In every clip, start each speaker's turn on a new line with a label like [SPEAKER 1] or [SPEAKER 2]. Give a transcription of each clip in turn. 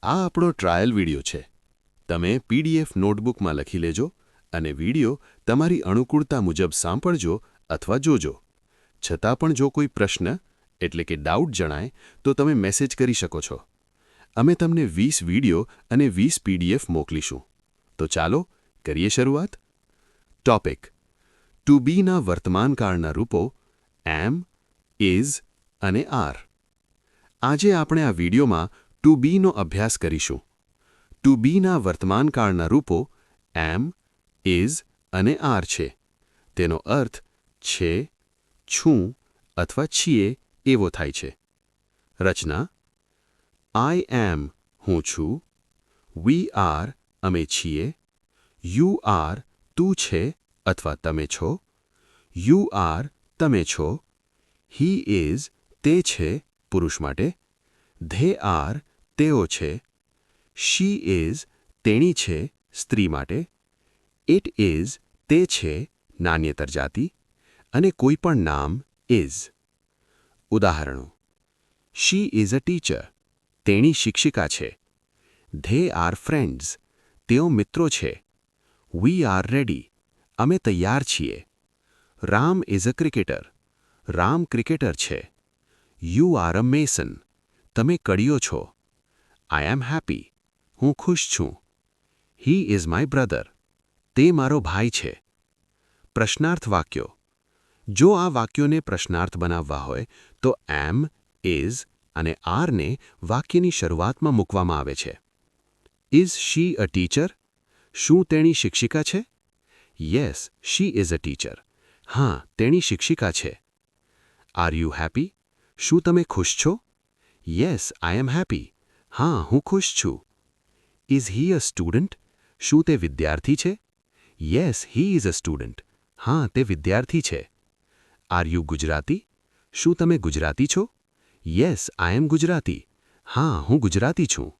[SPEAKER 1] આ આપણો trial video છે. તમે પીડીએફ નોટબુકમાં લખી લેજો અને વિડિયો તમારી અનુકૂળતા મુજબ સાંભળજો અથવા જોજો. છતાં પણ જો કોઈ પ્રશ્ન એટલે કે ડાઉટ જણાય તો તમે મેસેજ કરી શકો છો. અમે તમને 20 વિડિયો અને 20 પીડીએફ મોકલીશું. તો ચાલો કરીએ શરૂઆત. ટોપિક: ટુ બીના વર્તમાનકાળના રૂપો એમ, ઇઝ અને આર. આજે આપણે આ વિડિયોમાં ટુ બીનો અભ્યાસ કરીશું. ટુ બીના વર્તમાનકાળના રૂપો એમ, ઇઝ અને આર છે. તેનો અર્થ છે, છું અથવા છીએ એવો થાય છે. રચના: આઈ એમ હું છું, વી આર અમે છીએ, યુ આર તું છે અથવા તમે છો, યુ આર તમે છો, હી ઇઝ તે છે પુરુષ માટે, ધે આર તેઓ છે, શી ઇઝ તેણી છે સ્ત્રી માટે, ઇટ ઇઝ તે છે નાન્યતર જાતિ, અને કોઈ પણ નામ ઇઝ. ઉદાહરણો: શી ઇઝ અ ટીચર તેણી શિક્ષિકા છે, ધે આર ફ્રેન્ડ્સ તેઓ મિત્રો છે, વી આર રેડી અમે તૈયાર છીએ, Ram is a cricketer Ram cricketer છે, યુ આર અ મેસન તમે કડીઓ છો, આઈ એમ હેપી હું ખુશ છું, હી ઇઝ માય બ્રધર તે મારો ભાઈ છે. પ્રશ્નાર્થ વાક્યો: જો આ વાક્યોને પ્રશ્નાર્થ બનાવવા હોય તો એમ, ઇઝ અને આરને વાક્યની શરૂઆતમાં મૂકવામાં આવે છે. ઇઝ શી અ ટીચર શું તેણી શિક્ષિકા છે? Yes she is a teacher હા તેણી શિક્ષિકા છે. આર યુ હેપી શું તમે ખુશ છો? યસ આઈ એમ હેપી હા હું ખુશ છું. ઇઝ હી અ સ્ટુડન્ટ શું તે વિદ્યાર્થી છે? Yes he is a student હા તે વિદ્યાર્થી છે. આર યુ ગુજરાતી શું તમે ગુજરાતી છો? યસ આઈ એમ ગુજરાતી હા હું ગુજરાતી છું.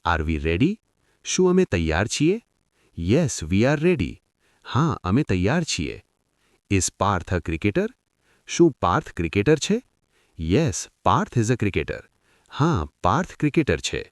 [SPEAKER 1] આર વી રેડી શું અમે તૈયાર છીએ? યસ વી આર રેડી હા અમે તૈયાર છીએ. ઇઝ પાર્થ અ ક્રિકેટર શું પાર્થ ક્રિકેટર છે? Yes Parth is a cricketer હા પાર્થ ક્રિકેટર છે.